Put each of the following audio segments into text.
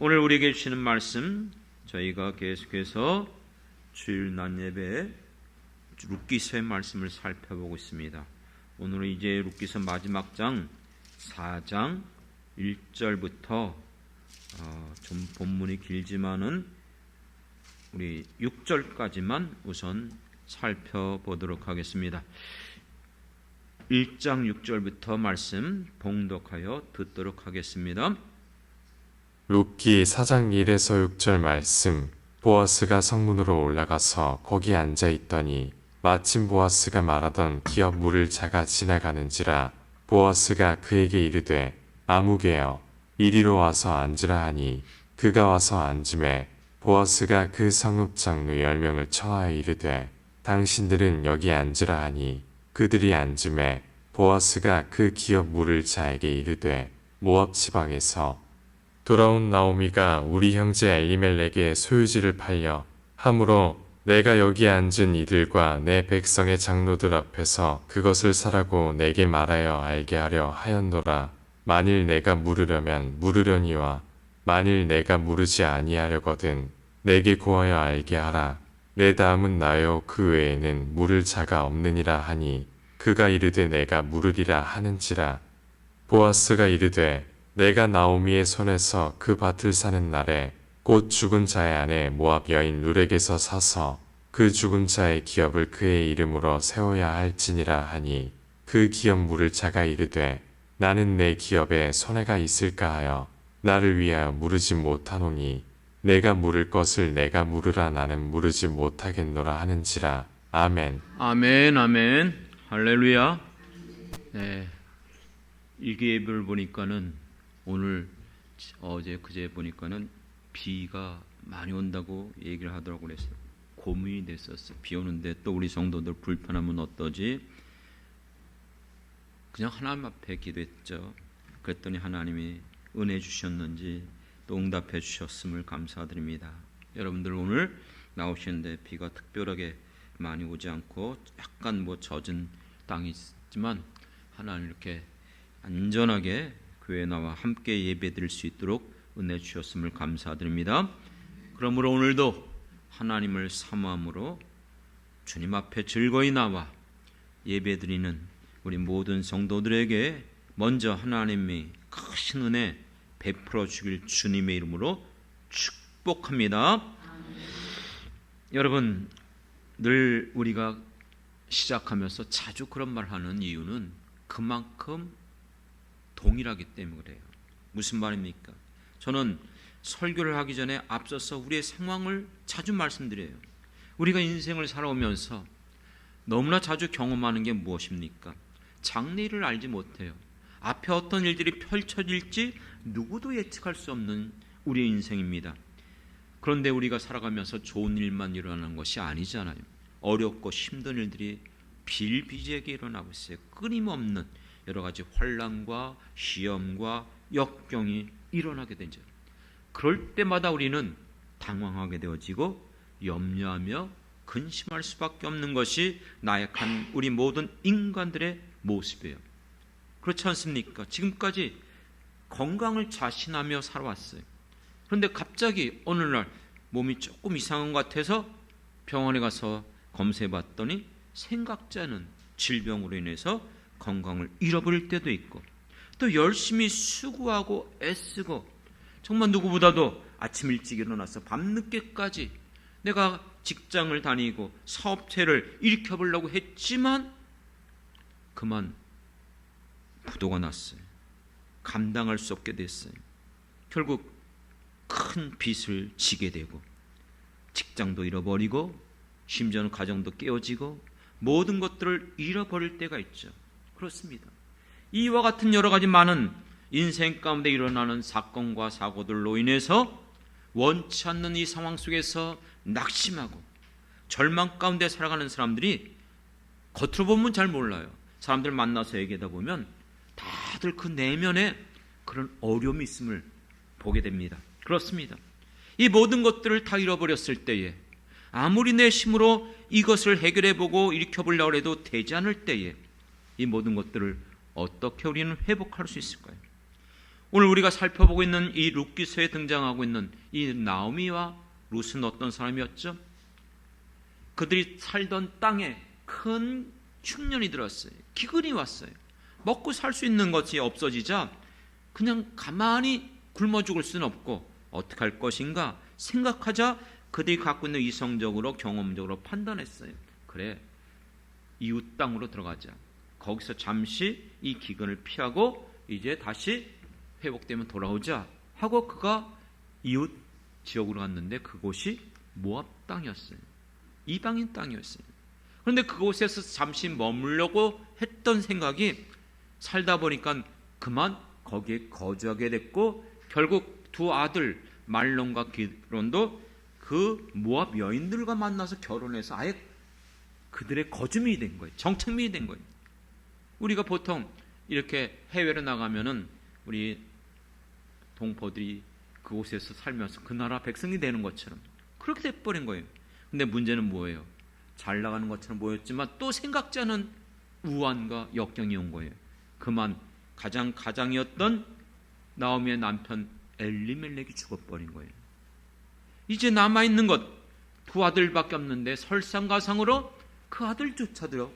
오늘 우리에게 주시는 말씀, 저희가 계속해서 주일 낮 예배 룻기서의 말씀을 살펴보고 있습니다. 오늘은 이제 룻기서 마지막 장 4장 1절부터 좀 본문이 길지만은 우리 6절까지만 우선 살펴보도록 하겠습니다. 1장 6절부터 말씀 봉독하여 듣도록 하겠습니다. 룻기 4장 1에서 6절 말씀. 보아스가 성문으로 올라가서 거기 앉아 있더니 마침 보아스가 말하던 기업 물을 자가 지나가는지라. 보아스가 그에게 이르되 아무개여 이리로 와서 앉으라 하니 그가 와서 앉음에 보아스가 그 성읍 장로 10명을 청하여 이르되 당신들은 여기 앉으라 하니 그들이 앉음에 보아스가 그 기업 물을 자에게 이르되 모압 지방에서 돌아온 나오미가 우리 형제 엘리멜렉의 소유지를 팔려 함으로 내가 여기 앉은 이들과 내 백성의 장로들 앞에서 그것을 사라고 내게 말하여 알게 하려 하였노라. 만일 내가 물으려면 물으려니와 만일 내가 물으지 아니하려거든 내게 고하여 알게 하라. 내 다음은 나요 그 외에는 물을 자가 없느니라 하니 그가 이르되 내가 물으리라 하는지라. 보아스가 이르되 내가 나오미의 손에서 그 밭을 사는 날에 곧 죽은 자의 아내 모압 여인 룻에게서 사서 그 죽은 자의 기업을 그의 이름으로 세워야 할지니라 하니 그 기업 물을 자가 이르되 나는 내 기업에 손해가 있을까 하여 나를 위하여 물으지 못하노니 내가 물을 것을 내가 물으라 나는 물으지 못하겠노라 하는지라. 아멘. 아멘, 아멘, 할렐루야. 네, 일기예보를 보니까는 오늘 어제 그제 보니까는 비가 많이 온다고 얘기를 하더라고. 그래서 고민이 됐었어. 비 오는데 또 우리 성도들 불편하면 어떠지? 그냥 하나님 앞에 기도했죠. 그랬더니 하나님이 은혜 주셨는지 또 응답해 주셨음을 감사드립니다. 여러분들 오늘 나오시는데 비가 특별하게 많이 오지 않고 약간 젖은 땅이 있지만 하나님 이렇게 안전하게 교회 나와 함께 예배드릴 수 있도록 은혜 주셨음을 감사드립니다. 그러므로 오늘도 하나님을 사모함으로 주님 앞에 즐거이 나와 예배드리는 우리 모든 성도들에게 먼저 하나님이 크신 은혜 베풀어 주길 주님의 이름으로 축복합니다. 여러분, 늘 우리가 시작하면서 자주 그런 말 하는 이유는 그만큼 동일하기 때문에 그래요. 무슨 말입니까? 저는 설교를 하기 전에 앞서서 우리의 상황을 자주 말씀드려요. 우리가 인생을 살아오면서 너무나 자주 경험하는 게 무엇입니까? 장래일을 알지 못해요. 앞에 어떤 일들이 펼쳐질지 누구도 예측할 수 없는 우리의 인생입니다. 그런데 우리가 살아가면서 좋은 일만 일어나는 것이 아니잖아요. 어렵고 힘든 일들이 비일비재하게 일어나고 있어요. 끊임없는 여러 가지 환난과 시험과 역경이 일어나게 되죠. 그럴 때마다 우리는 당황하게 되어지고 염려하며 근심할 수밖에 없는 것이 나약한 우리 모든 인간들의 모습이에요. 그렇지 않습니까? 지금까지 건강을 자신하며 살아왔어요. 그런데 갑자기 어느 날 몸이 조금 이상한 것 같아서 병원에 가서 검사해봤더니 생각지 않은 질병으로 인해서 건강을 잃어버릴 때도 있고, 또 열심히 수고하고 애쓰고 정말 누구보다도 아침 일찍 일어나서 밤늦게까지 내가 직장을 다니고 사업체를 일으켜보려고 했지만 그만 부도가 났어요. 감당할 수 없게 됐어요. 결국 큰 빚을 지게 되고 직장도 잃어버리고 심지어는 가정도 깨어지고 모든 것들을 잃어버릴 때가 있죠. 그렇습니다. 이와 같은 여러 가지 많은 인생 가운데 일어나는 사건과 사고들로 인해서 원치 않는 이 상황 속에서 낙심하고 절망 가운데 살아가는 사람들이 겉으로 보면 잘 몰라요. 사람들 만나서 얘기하다 보면 다들 그 내면에 그런 어려움이 있음을 보게 됩니다. 그렇습니다. 이 모든 것들을 다 잃어버렸을 때에 아무리 내 힘으로 이것을 해결해보고 일으켜보려고 해도 되지 않을 때에 이 모든 것들을 어떻게 우리는 회복할 수 있을까요? 오늘 우리가 살펴보고 있는 이 룻기서에 등장하고 있는 이 나오미와 룻은 어떤 사람이었죠? 그들이 살던 땅에 큰 흉년이 들었어요. 기근이 왔어요. 먹고 살 수 있는 것이 없어지자 그냥 가만히 굶어 죽을 수는 없고 어떻게 할 것인가 생각하자 그들이 갖고 있는 이성적으로 경험적으로 판단했어요. 그래, 이웃 땅으로 들어가자. 거기서 잠시 이 기근을 피하고 이제 다시 회복되면 돌아오자 하고 그가 이웃 지역으로 갔는데 그곳이 모압 땅이었어요. 이방인 땅이었어요. 그런데 그곳에서 잠시 머물려고 했던 생각이 살다 보니까 그만 거기에 거주하게 됐고 결국 두 아들 말론과 기론도 그 모압 여인들과 만나서 결혼해서 아예 그들의 거주민이 된 거예요. 정착민이 된 거예요. 우리가 보통 이렇게 해외로 나가면은 우리 동포들이 그곳에서 살면서 그 나라 백성이 되는 것처럼 그렇게 돼버린 거예요. 근데 문제는 뭐예요? 잘 나가는 것처럼 보였지만 또 생각지 않은 우환과 역경이 온 거예요. 그만 가장이었던 나오미의 남편 엘리멜렉이 죽어버린 거예요. 이제 남아있는 것 두 아들밖에 없는데 설상가상으로 그 아들조차도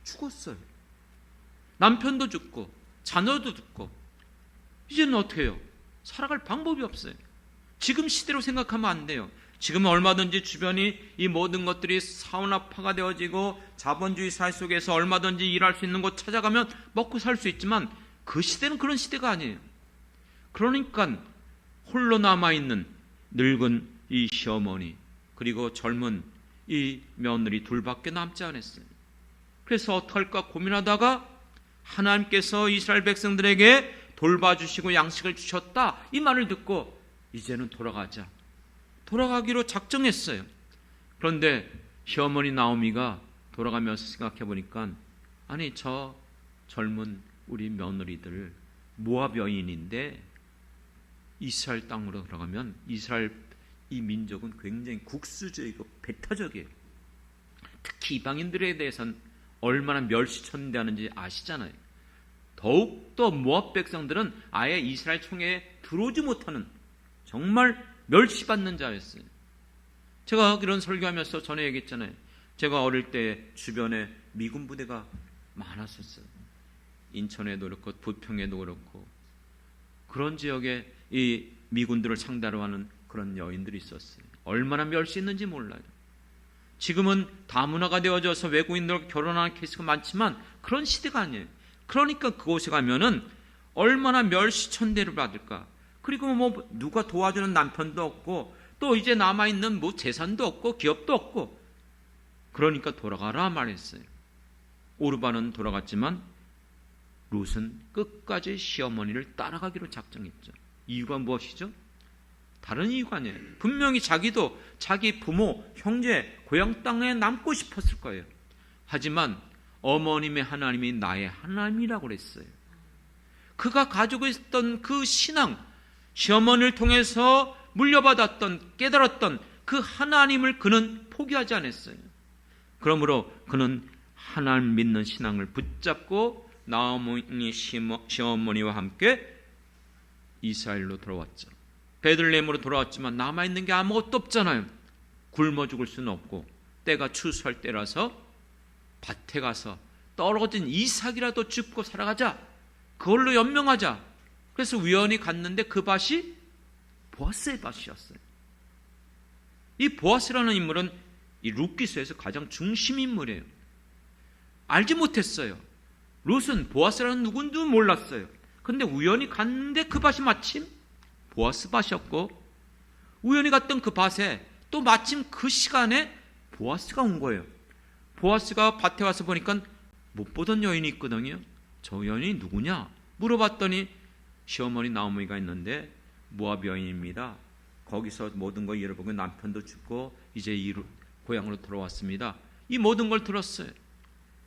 죽었어요. 남편도 죽고 자녀도 죽고 이제는 어떻게 해요? 살아갈 방법이 없어요. 지금 시대로 생각하면 안 돼요. 지금은 얼마든지 주변이 이 모든 것들이 사원화파가 되어지고 자본주의 사회 속에서 얼마든지 일할 수 있는 곳 찾아가면 먹고 살 수 있지만 그 시대는 그런 시대가 아니에요. 그러니까 홀로 남아있는 늙은 이 시어머니 그리고 젊은 이 며느리 둘밖에 남지 않았어요. 그래서 어떡할까 고민하다가 하나님께서 이스라엘 백성들에게 돌봐주시고 양식을 주셨다 이 말을 듣고 이제는 돌아가기로 작정했어요. 그런데 시어머니 나오미가 돌아가면서 생각해 보니까 아니 저 젊은 우리 며느리들 모압 여인인데 이스라엘 땅으로 들어가면 이스라엘 이 민족은 굉장히 국수적이고 배타적이에요. 특히 이방인들에 대해서는 얼마나 멸시천대하는지 아시잖아요. 더욱더 모압 백성들은 아예 이스라엘 총회에 들어오지 못하는 정말 멸시받는 자였어요. 제가 이런 설교하면서 전에 얘기했잖아요. 제가 어릴 때 주변에 미군 부대가 많았었어요. 인천에도 그렇고 부평에도 그렇고 그런 지역에 이 미군들을 상대로 하는 그런 여인들이 있었어요. 얼마나 멸시했는지 몰라요. 지금은 다문화가 되어져서 외국인들과 결혼하는 케이스가 많지만 그런 시대가 아니에요. 그러니까 그곳에 가면은 얼마나 멸시천대를 받을까. 그리고 뭐 누가 도와주는 남편도 없고 또 이제 남아있는 뭐 재산도 없고 기업도 없고 그러니까 돌아가라 말했어요. 오르반은 돌아갔지만 룻은 끝까지 시어머니를 따라가기로 작정했죠. 이유가 무엇이죠? 다른 이유가 아니에요. 분명히 자기도 자기 부모, 형제, 고향 땅에 남고 싶었을 거예요. 하지만 어머님의 하나님이 나의 하나님이라고 그랬어요. 그가 가지고 있었던 그 신앙, 시어머니를 통해서 물려받았던 깨달았던 그 하나님을 그는 포기하지 않았어요. 그러므로 그는 하나님 믿는 신앙을 붙잡고 나오미 시어머니와 함께 이스라엘로 돌아왔죠. 베들레헴으로 돌아왔지만 남아있는 게 아무것도 없잖아요. 굶어 죽을 수는 없고 때가 추수할 때라서 밭에 가서 떨어진 이삭이라도 줍고 살아가자. 그걸로 연명하자. 그래서 우연히 갔는데 그 밭이 보아스의 밭이었어요. 이 보아스라는 인물은 이 룻기서에서 가장 중심 인물이에요. 알지 못했어요. 룻은 보아스라는 누군지도 몰랐어요. 근데 우연히 갔는데 그 밭이 마침 보아스 밭이었고 우연히 갔던 그 밭에 또 마침 그 시간에 보아스가 온 거예요. 보아스가 밭에 와서 보니까 못 보던 여인이 있거든요. 저 여인이 누구냐? 물어봤더니 시어머니 나오미가 있는데 모압 여인입니다. 거기서 모든 걸 잃어보고 남편도 죽고 이제 고향으로 돌아왔습니다. 이 모든 걸 들었어요.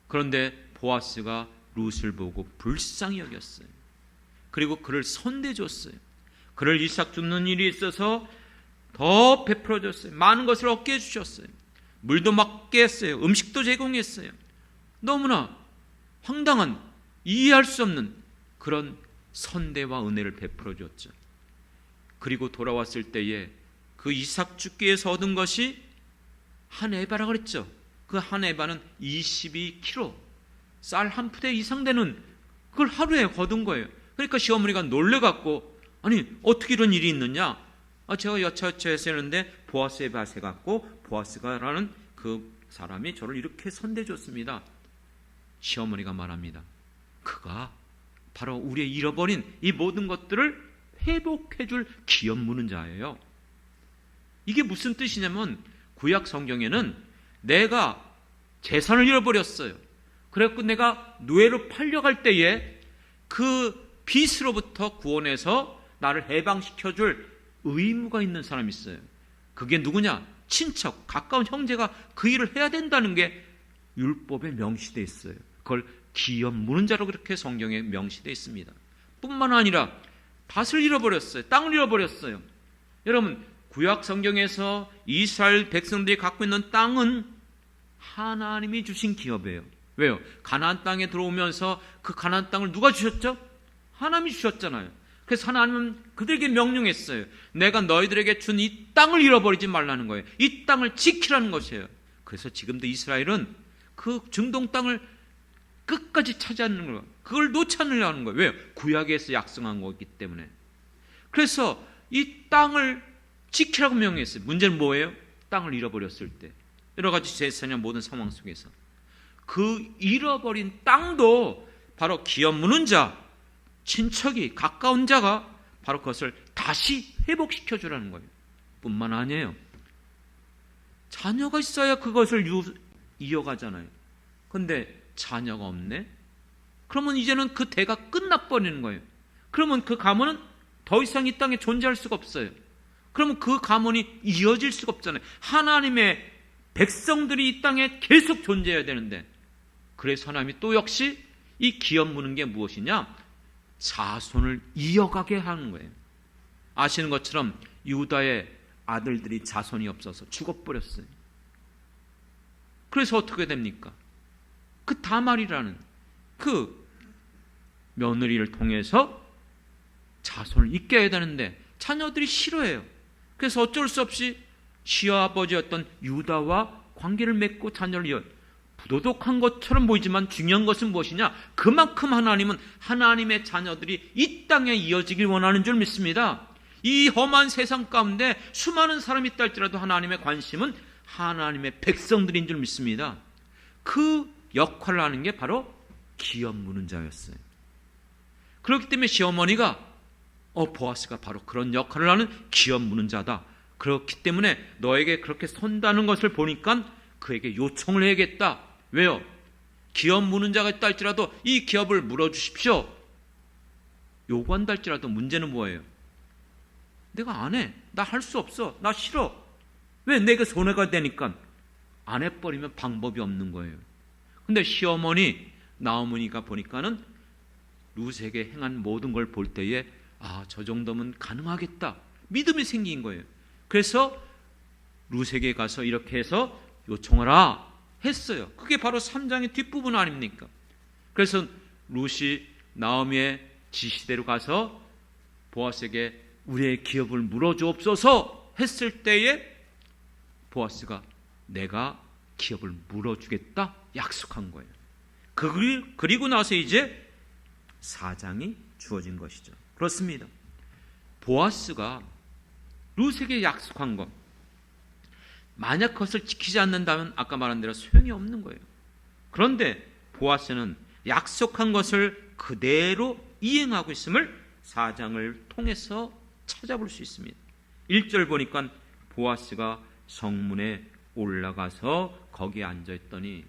그런데 보아스가 룻을 보고 불쌍히 여겼어요. 그리고 그를 선대줬어요. 그를 이삭 줍는 일이 있어서 더 베풀어줬어요. 많은 것을 얻게 해주셨어요. 물도 먹게 했어요. 음식도 제공했어요. 너무나 황당한 이해할 수 없는 그런 선대와 은혜를 베풀어 줬죠. 그리고 돌아왔을 때에 그 이삭 죽기에서 얻은 것이 한 에바라 그랬죠. 그 한 에바는 22kg, 쌀 한 푸대 이상 되는 그걸 하루에 거둔 거예요. 그러니까 시어머니가 놀래갖고, 아니 어떻게 이런 일이 있느냐, 제가 여차여차해서 했는데 보아스의 밭에 갔고 보아스가라는 그 사람이 저를 이렇게 선대줬습니다. 시어머니가 말합니다. 그가 바로 우리의 잃어버린 이 모든 것들을 회복해줄 기업 무는 자예요. 이게 무슨 뜻이냐면, 구약 성경에는 내가 재산을 잃어버렸어요. 그래갖고 내가 노예로 팔려갈 때에 그 빚으로부터 구원해서 나를 해방시켜줄 의무가 있는 사람이 있어요. 그게 누구냐? 친척, 가까운 형제가 그 일을 해야 된다는 게 율법에 명시되어 있어요. 그걸 기업 무는 자로 그렇게 성경에 명시되어 있습니다. 뿐만 아니라 밭을 잃어버렸어요. 땅을 잃어버렸어요. 여러분, 구약 성경에서 이스라엘 백성들이 갖고 있는 땅은 하나님이 주신 기업이에요. 왜요? 가나안 땅에 들어오면서 그 가나안 땅을 누가 주셨죠? 하나님이 주셨잖아요. 그래서 하나님은 그들에게 명령했어요. 내가 너희들에게 준 이 땅을 잃어버리지 말라는 거예요. 이 땅을 지키라는 것이에요. 그래서 지금도 이스라엘은 그 중동 땅을 끝까지 차지하는 거예요. 그걸 놓지 않으려는 거예요. 왜요? 구약에서 약속한 거기 때문에. 그래서 이 땅을 지키라고 명했어요. 문제는 뭐예요? 땅을 잃어버렸을 때, 여러 가지 재산이나 모든 상황 속에서 그 잃어버린 땅도 바로 기업 무는 자, 친척이, 가까운 자가 바로 그것을 다시 회복시켜 주라는 거예요. 뿐만 아니에요. 자녀가 있어야 그것을 이어가잖아요. 근데 자녀가 없네? 그러면 이제는 그 대가 끝나버리는 거예요. 그러면 그 가문은 더 이상 이 땅에 존재할 수가 없어요. 그러면 그 가문이 이어질 수가 없잖아요. 하나님의 백성들이 이 땅에 계속 존재해야 되는데, 그래서 하나님이 또 역시 이 기업 무는 게 무엇이냐? 자손을 이어가게 하는 거예요. 아시는 것처럼 유다의 아들들이 자손이 없어서 죽어버렸어요. 그래서 어떻게 됩니까? 그 다말이라는 그 며느리를 통해서 자손을 잇게 해야 되는데 자녀들이 싫어해요. 그래서 어쩔 수 없이 시아버지였던 유다와 관계를 맺고 자녀를 이어. 부도덕한 것처럼 보이지만 중요한 것은 무엇이냐? 그만큼 하나님은 하나님의 자녀들이 이 땅에 이어지길 원하는 줄 믿습니다. 이 험한 세상 가운데 수많은 사람이 있다 할지라도 하나님의 관심은 하나님의 백성들인 줄 믿습니다. 그 역할을 하는 게 바로 기업 무는 자였어요. 그렇기 때문에 시어머니가 보아스가 바로 그런 역할을 하는 기업 무는 자다. 그렇기 때문에 너에게 그렇게 선다는 것을 보니까 그에게 요청을 해야겠다. 왜요? 기업 무는 자가 있다 할지라도 이 기업을 물어주십시오. 요구한다 할지라도 문제는 뭐예요? 내가 안 해. 나 할 수 없어. 나 싫어. 왜? 내가 손해가 되니까. 안 해버리면 방법이 없는 거예요. 근데 시어머니 나오머니가 보니까는 룻에게 행한 모든 걸 볼 때에 저 정도면 가능하겠다. 믿음이 생긴 거예요. 그래서 룻에게 가서 이렇게 해서 요청하라 했어요. 그게 바로 3장의 뒷부분 아닙니까? 그래서 룻이 나오미의 지시대로 가서 보아스에게 우리의 기업을 물어주옵소서 했을 때에 보아스가 내가 기업을 물어주겠다 약속한 거예요. 그리고 나서 이제 4장이 주어진 것이죠. 그렇습니다. 보아스가 룻에게 약속한 것, 만약 그것을 지키지 않는다면 아까 말한 대로 소용이 없는 거예요. 그런데 보아스는 약속한 것을 그대로 이행하고 있음을 4장을 통해서 찾아볼 수 있습니다. 1절 보니까 보아스가 성문에 올라가서 거기에 앉아있더니,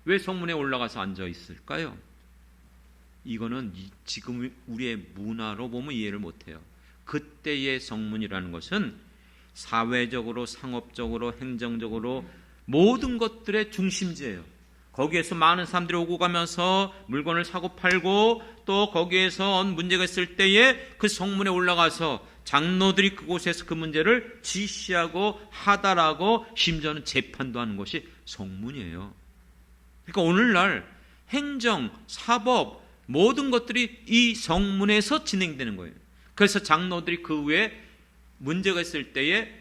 왜 성문에 올라가서 앉아있을까요? 이거는 지금 우리의 문화로 보면 이해를 못해요. 그때의 성문이라는 것은 사회적으로, 상업적으로, 행정적으로 모든 것들의 중심지예요. 거기에서 많은 사람들이 오고 가면서 물건을 사고 팔고, 또 거기에서 문제가 있을 때에 그 성문에 올라가서 장로들이 그곳에서 그 문제를 지시하고 하달하고 심지어는 재판도 하는 것이 성문이에요. 그러니까 오늘날 행정, 사법, 모든 것들이 이 성문에서 진행되는 거예요. 그래서 장로들이 그 후에 문제가 있을 때에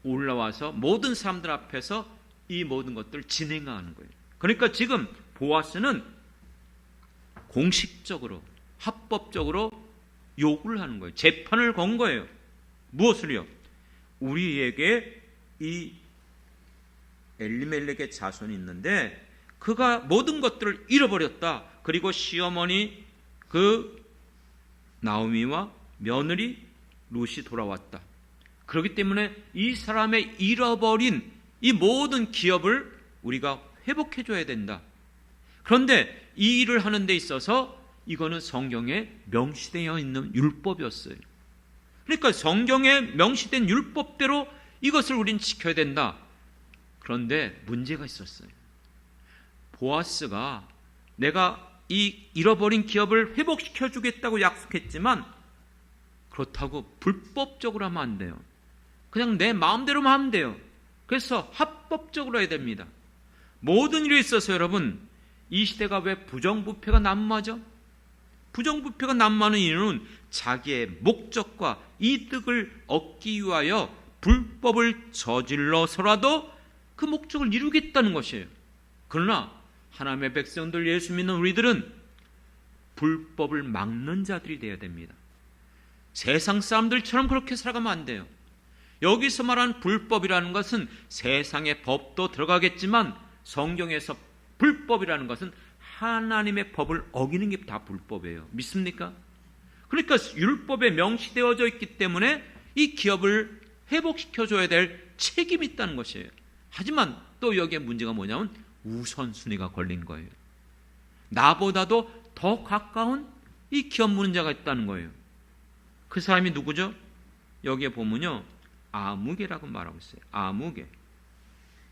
올라와서 모든 사람들 앞에서 이 모든 것들을 진행하는 거예요. 그러니까 지금 보아스는 공식적으로 합법적으로 요구를 하는 거예요. 재판을 건 거예요. 무엇을요? 우리에게 이 엘리멜렉의 자손이 있는데 그가 모든 것들을 잃어버렸다. 그리고 시어머니 그 나오미와 며느리 룻이 돌아왔다. 그렇기 때문에 이 사람의 잃어버린 이 모든 기업을 우리가 회복해 줘야 된다. 그런데 이 일을 하는 데 있어서 이거는 성경에 명시되어 있는 율법이었어요. 그러니까 성경에 명시된 율법대로 이것을 우린 지켜야 된다. 그런데 문제가 있었어요. 보아스가 내가 이 잃어버린 기업을 회복시켜 주겠다고 약속했지만 그렇다고 불법적으로 하면 안 돼요. 그냥 내 마음대로만 하면 돼요. 그래서 합법적으로 해야 됩니다. 모든 일에 있어서 여러분, 이 시대가 왜 부정부패가 난무하죠? 부정부패가 난무하는 이유는 자기의 목적과 이득을 얻기 위하여 불법을 저질러서라도 그 목적을 이루겠다는 것이에요. 그러나 하나님의 백성들, 예수 믿는 우리들은 불법을 막는 자들이 되어야 됩니다. 세상 사람들처럼 그렇게 살아가면 안 돼요. 여기서 말하는 불법이라는 것은 세상의 법도 들어가겠지만 성경에서 불법이라는 것은 하나님의 법을 어기는 게 다 불법이에요. 믿습니까? 그러니까 율법에 명시되어져 있기 때문에 이 기업을 회복시켜줘야 될 책임이 있다는 것이에요. 하지만 또 여기에 문제가 뭐냐면 우선순위가 걸린 거예요. 나보다도 더 가까운 이 기업 문제가 있다는 거예요. 그 사람이 누구죠? 여기에 보면요, 아무개라고 말하고 있어요. 아무개.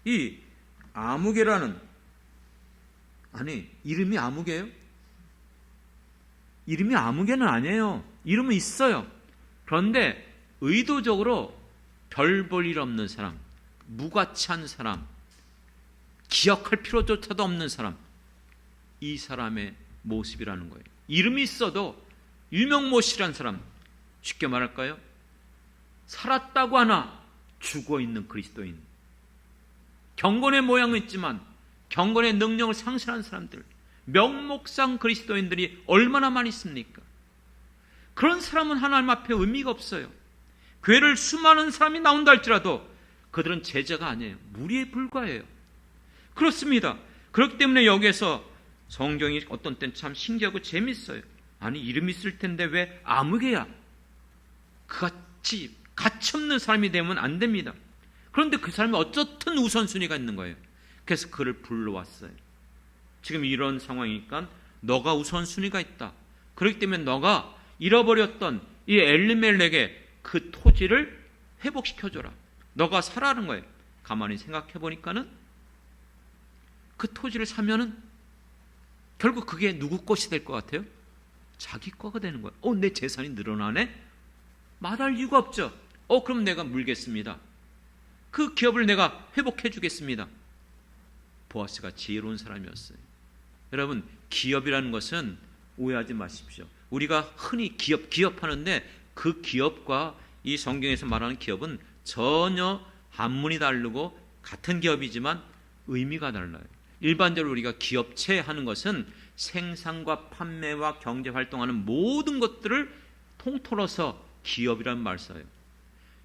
이 아무개라는, 아니 이름이 아무개예요? 이름이 아무개는 아니에요. 이름은 있어요. 그런데 의도적으로 별 볼 일 없는 사람, 무가치한 사람, 기억할 필요조차도 없는 사람, 이 사람의 모습이라는 거예요. 이름이 있어도 유명모씨란 사람, 쉽게 말할까요? 살았다고 하나 죽어있는 그리스도인, 경건의 모양은 있지만 경건의 능력을 상실한 사람들, 명목상 그리스도인들이 얼마나 많이 있습니까? 그런 사람은 하나님 앞에 의미가 없어요. 교회를 수많은 사람이 나온다 할지라도 그들은 제자가 아니에요. 무리에 불과해요. 그렇습니다. 그렇기 때문에 여기에서 성경이 어떤 때는 참 신기하고 재밌어요. 아니 이름이 있을 텐데 왜 아무개야? 그같이 가치없는 사람이 되면 안 됩니다. 그런데 그 사람이 어쨌든 우선순위가 있는 거예요. 그래서 그를 불러왔어요. 지금 이런 상황이니까 너가 우선순위가 있다. 그렇기 때문에 너가 잃어버렸던 이 엘리멜렉의 그 토지를 회복시켜줘라. 너가 사라는 거예요. 가만히 생각해 보니까는 그 토지를 사면은 결국 그게 누구 것이 될 것 같아요? 자기 거가 되는 거예요. 내 재산이 늘어나네? 말할 이유가 없죠. 그럼 내가 물겠습니다. 그 기업을 내가 회복해 주겠습니다. 보아스가 지혜로운 사람이었어요. 여러분, 기업이라는 것은 오해하지 마십시오. 우리가 흔히 기업 하는데 그 기업과 이 성경에서 말하는 기업은 전혀 한문이 다르고 같은 기업이지만 의미가 달라요. 일반적으로 우리가 기업체 하는 것은 생산과 판매와 경제 활동하는 모든 것들을 통틀어서 기업이라는 말을 써요.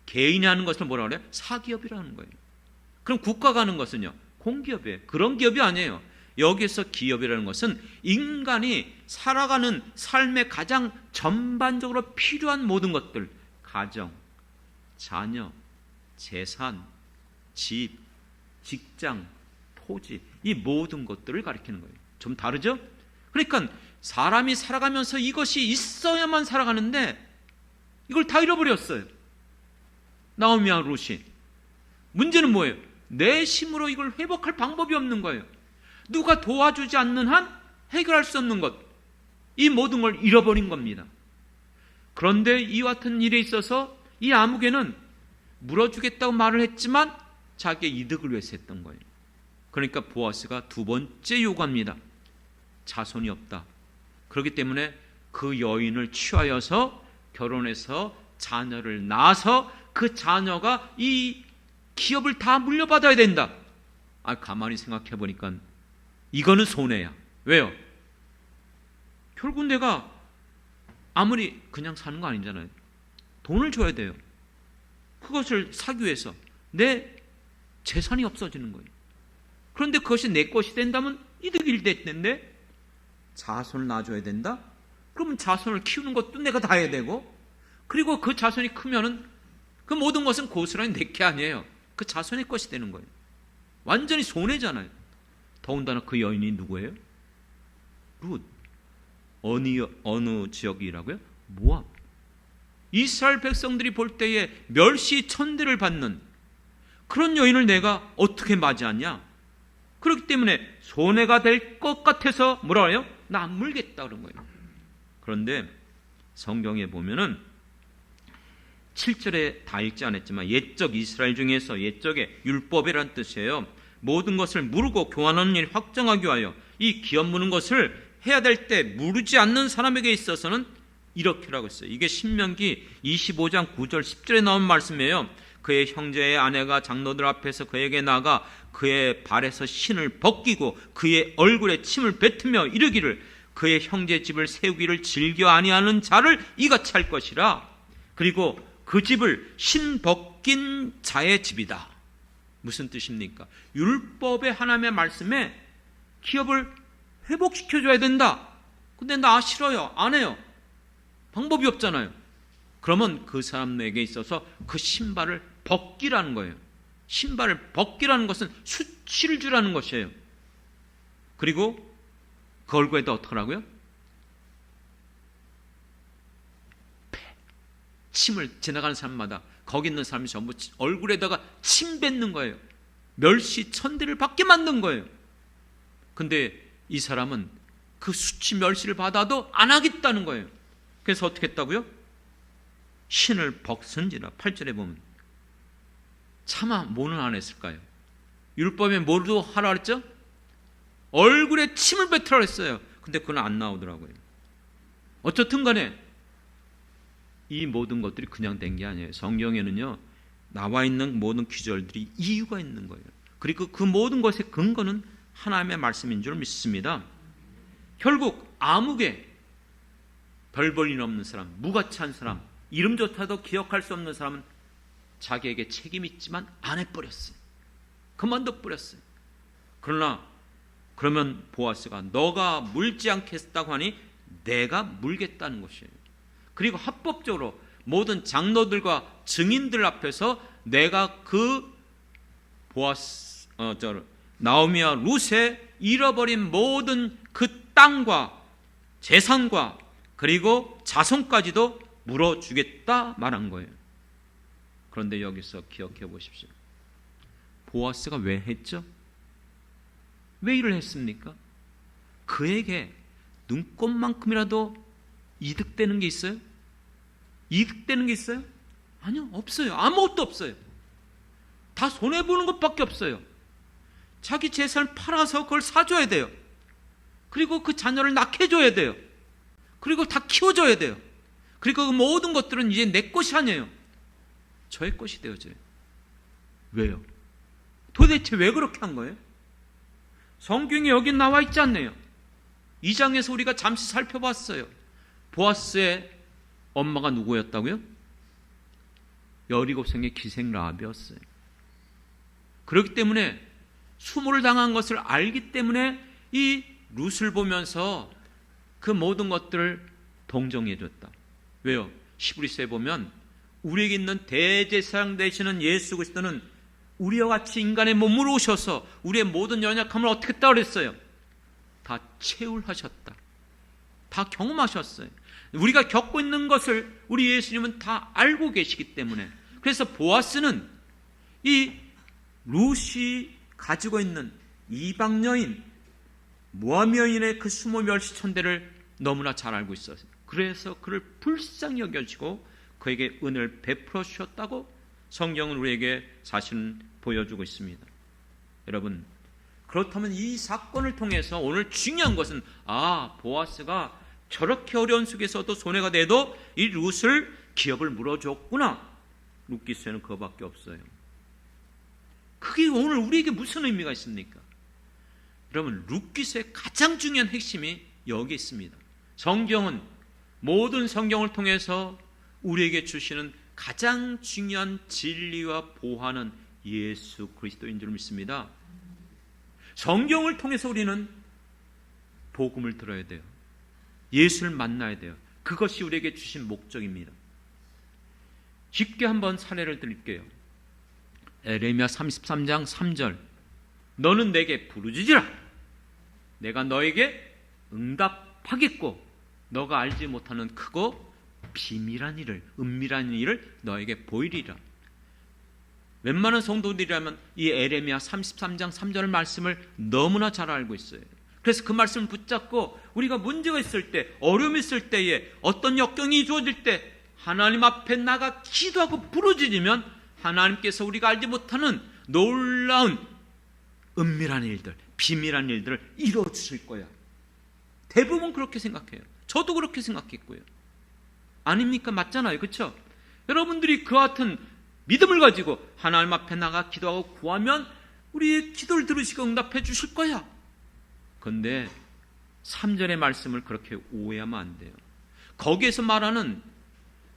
개인이 하는 것을 뭐라 그래요? 사기업이라는 거예요. 그럼 국가가 하는 것은요? 공기업이에요. 그런 기업이 아니에요. 여기서 기업이라는 것은 인간이 살아가는 삶의 가장 전반적으로 필요한 모든 것들, 가정, 자녀, 재산, 집, 직장, 토지, 이 모든 것들을 가리키는 거예요. 좀 다르죠? 그러니까 사람이 살아가면서 이것이 있어야만 살아가는데 이걸 다 잃어버렸어요. 나오미와 룻이. 문제는 뭐예요? 내 힘으로 이걸 회복할 방법이 없는 거예요. 누가 도와주지 않는 한 해결할 수 없는 것, 이 모든 걸 잃어버린 겁니다. 그런데 이와 같은 일에 있어서 이 아무개는 물어주겠다고 말을 했지만 자기의 이득을 위해서 했던 거예요. 그러니까 보아스가 두 번째 요구합니다. 자손이 없다. 그렇기 때문에 그 여인을 취하여서 결혼해서 자녀를 낳아서 그 자녀가 이 기업을 다 물려받아야 된다. 가만히 생각해 보니까 이거는 손해야. 왜요? 결국 내가 아무리 그냥 사는 거 아니잖아요. 돈을 줘야 돼요. 그것을 사기 위해서 내 재산이 없어지는 거예요. 그런데 그것이 내 것이 된다면 이득일 텐데 자손을 낳아줘야 된다? 그러면 자손을 키우는 것도 내가 다 해야 되고, 그리고 그 자손이 크면은 그 모든 것은 고스란히 내 게 아니에요. 그 자손의 것이 되는 거예요. 완전히 손해잖아요. 더군다나 그 여인이 누구예요? 룻. 어느 지역이라고요? 모압. 이스라엘 백성들이 볼 때에 멸시 천대를 받는 그런 여인을 내가 어떻게 맞이하냐? 그렇기 때문에 손해가 될 것 같아서 뭐라 해요? 나 안 물겠다 그런 거예요. 그런데 성경에 보면은 7절에 다 읽지 않았지만 옛적 이스라엘 중에서 옛적의 율법이란 뜻이에요. 모든 것을 무르고 교환하는 일 확정하기 위하여 이 기업 무는 것을 해야 될 때 무르지 않는 사람에게 있어서는 이렇게라고 했어요. 이게 신명기 25장 9절 10절에 나온 말씀이에요. 그의 형제의 아내가 장로들 앞에서 그에게 나가 그의 발에서 신을 벗기고 그의 얼굴에 침을 뱉으며 이르기를 그의 형제 집을 세우기를 즐겨 아니하는 자를 이같이 할 것이라. 그리고 그 집을 신 벗긴 자의 집이다. 무슨 뜻입니까? 율법의 하나님의 말씀에 기업을 회복시켜줘야 된다. 근데 나 싫어요. 안 해요. 방법이 없잖아요. 그러면 그 사람에게 있어서 그 신발을 벗기라는 거예요. 신발을 벗기라는 것은 수치를 주라는 것이에요. 그리고 그 얼굴에다 어떡하라고요? 침을 지나가는 사람마다 거기 있는 사람이 전부 얼굴에다가 침 뱉는 거예요. 멸시 천대를 받게 만든 거예요. 근데 이 사람은 그 수치 멸시를 받아도 안 하겠다는 거예요. 그래서 어떻게 했다고요? 신을 벗은지라. 8절에 보면 차마 뭐는 안 했을까요? 율법에 뭐도 하라 그랬죠? 얼굴에 침을 뱉으라 그랬어요. 근데 그건 안 나오더라고요. 어쨌든 간에 이 모든 것들이 그냥 된 게 아니에요. 성경에는요, 나와 있는 모든 기절들이 이유가 있는 거예요. 그리고 그 모든 것의 근거는 하나님의 말씀인 줄 믿습니다. 결국 암흑에 별 볼 일 없는 사람, 무가치한 사람, 이름조차도 기억할 수 없는 사람은 자기에게 책임 있지만 안 해버렸어요. 그만둬 버렸어요. 그러면 보아스가 너가 물지 않겠다고 하니 내가 물겠다는 것이에요. 그리고 합법적으로 모든 장로들과 증인들 앞에서 내가 그 나오미와 룻의 잃어버린 모든 그 땅과 재산과 그리고 자손까지도 물어주겠다 말한 거예요. 그런데 여기서 기억해 보십시오. 보아스가 왜 했죠? 왜 일을 했습니까? 그에게 눈꼽만큼이라도 이득되는 게 있어요? 이득되는 게 있어요? 아니요, 없어요. 아무것도 없어요. 다 손해보는 것밖에 없어요. 자기 재산을 팔아서 그걸 사줘야 돼요. 그리고 그 자녀를 낳게 해줘야 돼요. 그리고 다 키워줘야 돼요. 그리고 그 모든 것들은 이제 내 것이 아니에요. 저의 것이 되어져요. 왜요? 도대체 왜 그렇게 한 거예요? 성경에 여기 나와 있지 않네요. 2장에서 우리가 잠시 살펴봤어요. 보아스의 엄마가 누구였다고요? 17생의 기생 라합이었어요. 그렇기 때문에 수모를 당한 것을 알기 때문에 이 룻을 보면서 그 모든 것들을 동정해 줬다. 왜요? 히브리서에 보면 우리에게 있는 대제사장 되시는 예수 그리스도는 우리와 같이 인간의 몸으로 오셔서 우리의 모든 연약함을 어떻게 했다고 그랬어요? 다 체울하셨다. 다 경험하셨어요. 우리가 겪고 있는 것을 우리 예수님은 다 알고 계시기 때문에, 그래서 보아스는 이 룻이 가지고 있는 이방 여인, 모압 여인의 그 수모 멸시천대를 너무나 잘 알고 있어요. 그래서 그를 불쌍히 여겨주고 그에게 은혜를 베풀어 주셨다고 성경은 우리에게 사실은 보여주고 있습니다. 여러분, 그렇다면 이 사건을 통해서 오늘 중요한 것은 보아스가 저렇게 어려운 속에서도 손해가 돼도 이 룻을 기업을 물어줬구나. 룻기서에는 그거밖에 없어요. 그게 오늘 우리에게 무슨 의미가 있습니까? 여러분, 룻기서의 가장 중요한 핵심이 여기 있습니다. 성경은 모든 성경을 통해서 우리에게 주시는 가장 중요한 진리와 보화는 예수 그리스도인 줄 믿습니다. 성경을 통해서 우리는 복음을 들어야 돼요. 예수를 만나야 돼요. 그것이 우리에게 주신 목적입니다. 쉽게 한번 사례를 드릴게요. 에레미야 33장 3절, 너는 내게 부르짖으라. 내가 너에게 응답하겠고 너가 알지 못하는 크고 비밀한 일을, 은밀한 일을 너에게 보이리라. 웬만한 성도들이라면 이 에레미야 33장 3절 말씀을 너무나 잘 알고 있어요. 그래서 그 말씀을 붙잡고 우리가 문제가 있을 때, 어려움이 있을 때에, 어떤 역경이 주어질 때 하나님 앞에 나가 기도하고 부르짖으면 하나님께서 우리가 알지 못하는 놀라운 은밀한 일들, 비밀한 일들을 이루어주실 거야. 대부분 그렇게 생각해요. 저도 그렇게 생각했고요. 아닙니까? 맞잖아요. 그렇죠? 여러분들이 그 같은 믿음을 가지고 하나님 앞에 나가 기도하고 구하면 우리의 기도를 들으시고 응답해 주실 거야. 그런데 3절의 말씀을 그렇게 오해하면 안 돼요. 거기에서 말하는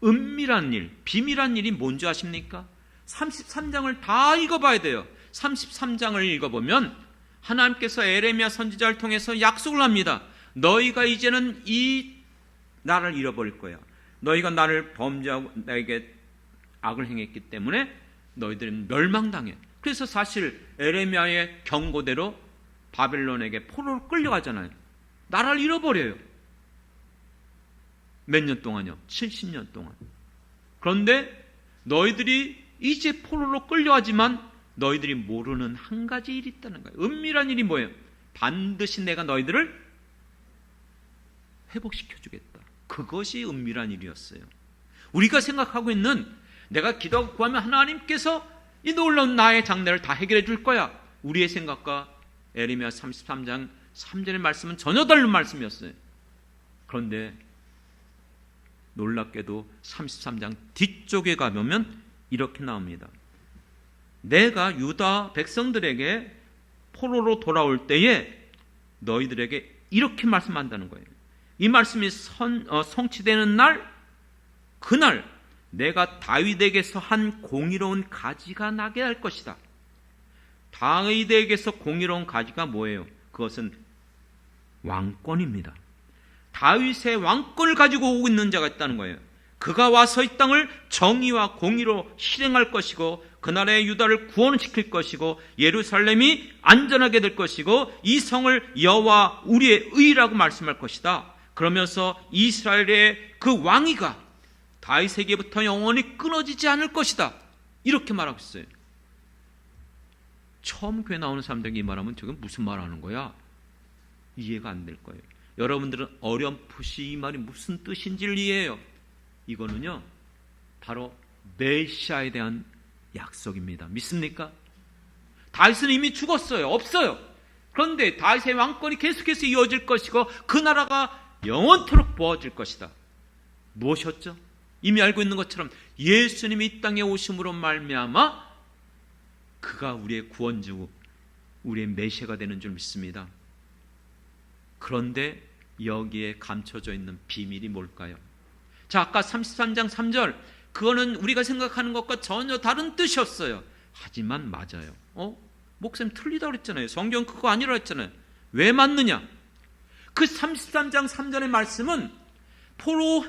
은밀한 일, 비밀한 일이 뭔지 아십니까? 33장을 다 읽어봐야 돼요. 33장을 읽어보면 하나님께서 에레미야 선지자를 통해서 약속을 합니다. 너희가 이제는 이 나를 잃어버릴 거야. 너희가 나를 범죄하고 나에게 악을 행했기 때문에 너희들은 멸망당해. 그래서 사실 에레미야의 경고대로 바벨론에게 포로로 끌려가잖아요. 나라를 잃어버려요. 몇 년 동안요? 70년 동안. 그런데 너희들이 이제 포로로 끌려가지만 너희들이 모르는 한 가지 일이 있다는 거예요. 은밀한 일이 뭐예요? 반드시 내가 너희들을 회복시켜 주겠다. 그것이 은밀한 일이었어요. 우리가 생각하고 있는 내가 기도하고 구하면 하나님께서 이 놀라운 나의 장래를 다 해결해 줄 거야. 우리의 생각과 에레미야 33장 3절의 말씀은 전혀 다른 말씀이었어요. 그런데 놀랍게도 33장 뒤쪽에 가보면 이렇게 나옵니다. 내가 유다 백성들에게 포로로 돌아올 때에 너희들에게 이렇게 말씀한다는 거예요. 이 말씀이 성취되는 날, 그날 내가 다윗에게서 한 공의로운 가지가 나게 할 것이다. 다윗에게서 공의로운 가지가 뭐예요? 그것은 왕권입니다. 다윗의 왕권을 가지고 오고 있는 자가 있다는 거예요. 그가 와서 이 땅을 정의와 공의로 실행할 것이고 그날의 유다를 구원시킬 것이고 예루살렘이 안전하게 될 것이고 이 성을 여호와 우리의 의라고 말씀할 것이다. 그러면서 이스라엘의 그 왕위가 다윗에게부터 영원히 끊어지지 않을 것이다. 이렇게 말하고 있어요. 처음 교회 나오는 사람들에게 이 말하면 저게 무슨 말하는 거야? 이해가 안 될 거예요. 여러분들은 어렴풋이 이 말이 무슨 뜻인지를 이해해요. 이거는요 바로 메시아에 대한 약속입니다. 믿습니까? 다윗은 이미 죽었어요. 없어요. 그런데 다윗의 왕권이 계속해서 이어질 것이고 그 나라가 영원토록 보아질 것이다. 무엇이었죠? 이미 알고 있는 것처럼 예수님이 이 땅에 오심으로 말미암아 그가 우리의 구원주, 우리의 메시아가 되는 줄 믿습니다. 그런데 여기에 감춰져 있는 비밀이 뭘까요? 자, 아까 33장 3절 그거는 우리가 생각하는 것과 전혀 다른 뜻이었어요. 하지만 맞아요. 목사님 틀리다고 그랬잖아요. 성경 그거 아니라고 했잖아요. 왜 맞느냐? 그 33장 3절의 말씀은 포로로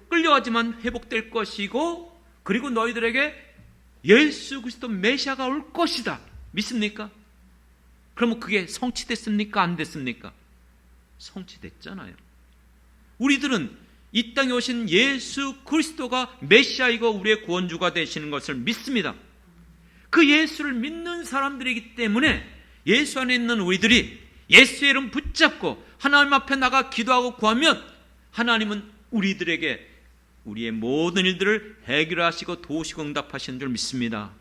끌려가지만 회복될 것이고 그리고 너희들에게 예수 그리스도 메시아가 올 것이다. 믿습니까? 그러면 그게 성취됐습니까? 안 됐습니까? 성취됐잖아요. 우리들은 이 땅에 오신 예수 그리스도가 메시아이고 우리의 구원주가 되시는 것을 믿습니다. 그 예수를 믿는 사람들이기 때문에 예수 안에 있는 우리들이 예수의 이름 붙잡고 하나님 앞에 나가 기도하고 구하면 하나님은 우리들에게 우리의 모든 일들을 해결하시고 도우시고 응답하시는 줄 믿습니다.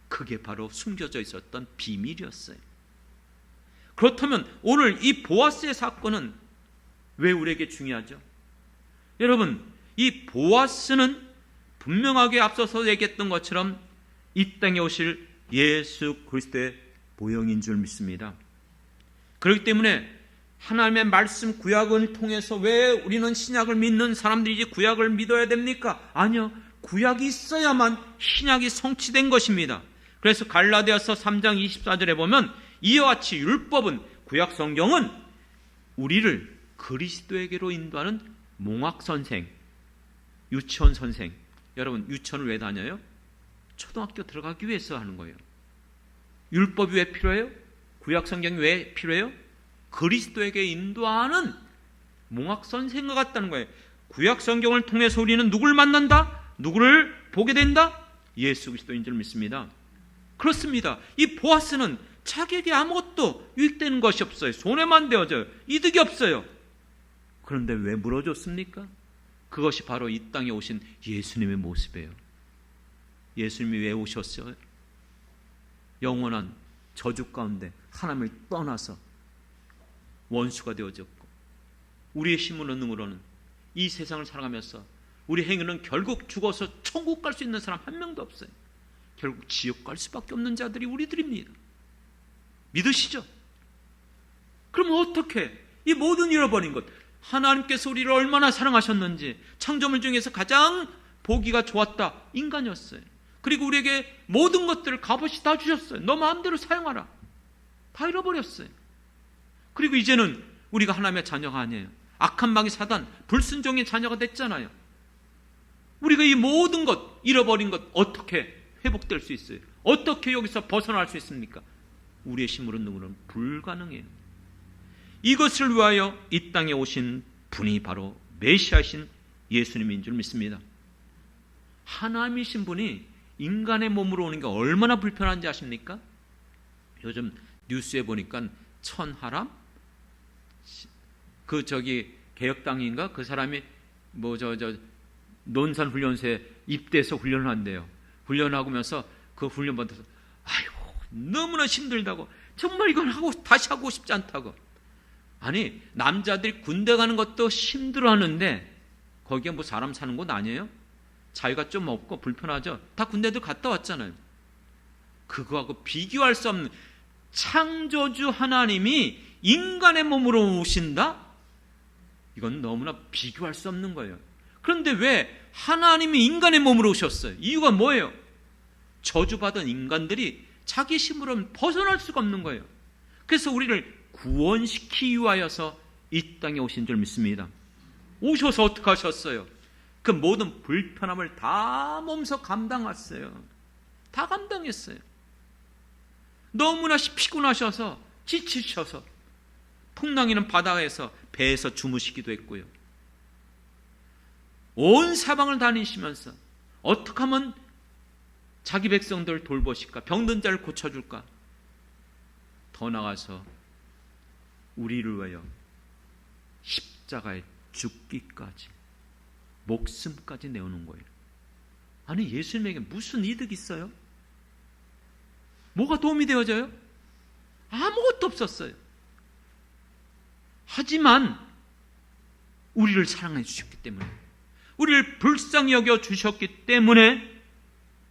그게 바로 숨겨져 있었던 비밀이었어요. 그렇다면 오늘 이 보아스의 사건은 왜 우리에게 중요하죠? 여러분, 이 보아스는 분명하게 앞서서 얘기했던 것처럼 이 땅에 오실 예수 그리스도의 모형인 줄 믿습니다. 그렇기 때문에 하나님의 말씀 구약을 통해서 왜 우리는 신약을 믿는 사람들이지 구약을 믿어야 됩니까? 아니요. 구약이 있어야만 신약이 성취된 것입니다. 그래서 갈라디아서 3장 24절에 보면 이와 같이 율법은, 구약 성경은 우리를 그리스도에게로 인도하는 몽학선생, 유치원 선생. 여러분, 유치원을 왜 다녀요? 초등학교 들어가기 위해서 하는 거예요. 율법이 왜 필요해요? 구약 성경이 왜 필요해요? 그리스도에게 인도하는 몽학선생과 같다는 거예요. 구약 성경을 통해서 우리는 누굴 만난다? 누구를 보게 된다? 예수 그리스도인 줄 믿습니다. 그렇습니다. 이 보아스는 자기에게 아무것도 유익되는 것이 없어요. 손해만 되어져요. 이득이 없어요. 그런데 왜 물어줬습니까? 그것이 바로 이 땅에 오신 예수님의 모습이에요. 예수님이 왜 오셨어요? 영원한 저주 가운데 하나님을 떠나서 원수가 되어졌고, 우리의 힘으로 능으로는 이 세상을 살아가면서 우리 행위는 결국 죽어서 천국 갈 수 있는 사람 한 명도 없어요. 결국 지옥 갈 수밖에 없는 자들이 우리들입니다. 믿으시죠? 그럼 어떻게 이 모든 잃어버린 것, 하나님께서 우리를 얼마나 사랑하셨는지, 창조물 중에서 가장 보기가 좋았다 인간이었어요. 그리고 우리에게 모든 것들을 값없이 다 주셨어요. 너 마음대로 사용하라. 다 잃어버렸어요. 그리고 이제는 우리가 하나님의 자녀가 아니에요. 악한 마귀 사단, 불순종의 자녀가 됐잖아요. 우리가 이 모든 것, 잃어버린 것 어떻게 회복될 수 있어요? 어떻게 여기서 벗어날 수 있습니까? 우리의 힘으로 능으로는 불가능해요. 이것을 위하여 이 땅에 오신 분이 바로 메시아신 예수님인 줄 믿습니다. 하나님이신 분이 인간의 몸으로 오는 게 얼마나 불편한지 아십니까? 요즘 뉴스에 보니까 천하람? 개혁당인가? 그 사람이 논산훈련소에 입대해서 훈련을 한대요. 훈련하면서 그 훈련 받아서 아이고 너무나 힘들다고, 정말 이건 다시 하고 싶지 않다고. 아니, 남자들이 군대 가는 것도 힘들어하는데 거기에 뭐 사람 사는 곳 아니에요? 자유가 좀 없고 불편하죠. 다 군대들 갔다 왔잖아요. 그거하고 비교할 수 없는 창조주 하나님이 인간의 몸으로 오신다? 이건 너무나 비교할 수 없는 거예요. 그런데 왜 하나님이 인간의 몸으로 오셨어요? 이유가 뭐예요? 저주받은 인간들이 자기 힘으로는 벗어날 수가 없는 거예요. 그래서 우리를 구원시키기 위하여서 이 땅에 오신 줄 믿습니다. 오셔서 어떻게 하셨어요? 그 모든 불편함을 다 몸소 감당했어요. 다 감당했어요. 너무나 피곤하셔서 지치셔서 풍랑이는 바다에서 배에서 주무시기도 했고요. 온 사방을 다니시면서 어떻게 하면 자기 백성들을 돌보실까? 병든 자를 고쳐줄까? 더 나아가서 우리를 위하여 십자가에 죽기까지, 목숨까지 내오는 거예요. 아니, 예수님에게 무슨 이득이 있어요? 뭐가 도움이 되어져요? 아무것도 없었어요. 하지만 우리를 사랑해 주셨기 때문에, 우리를 불쌍히 여겨 주셨기 때문에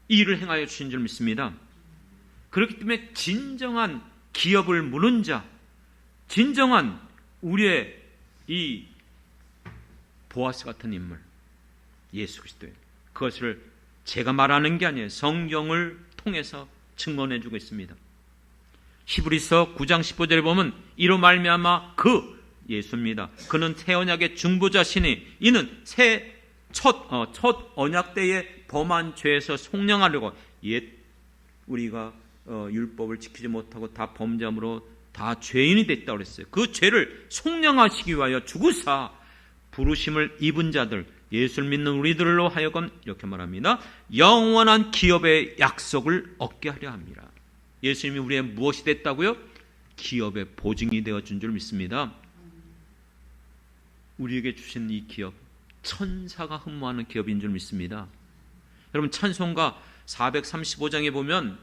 이 일을 행하여 주신 줄 믿습니다. 그렇기 때문에 진정한 기업을 무는 자, 진정한 우리의 이 보아스 같은 인물, 예수 그리스도예요. 그것을 제가 말하는 게 아니에요. 성경을 통해서 증언해 주고 있습니다. 히브리서 9장 15절에 보면 이로 말미암아 그 예수입니다. 그는 새 언약의 중보자시니 이는 첫 언약 때에 범한 죄에서 속량하려고, 옛 우리가 율법을 지키지 못하고 다 범죄함으로 다 죄인이 됐다고 그랬어요. 그 죄를 속량하시기 위하여 죽으사 부르심을 입은 자들, 예수를 믿는 우리들로 하여금 이렇게 말합니다. 영원한 기업의 약속을 얻게 하려 합니다. 예수님이 우리의 무엇이 됐다고요? 기업의 보증이 되어준 줄 믿습니다. 우리에게 주신 이 기업, 천사가 흠모하는 기업인 줄 믿습니다. 여러분, 찬송가 435장에 보면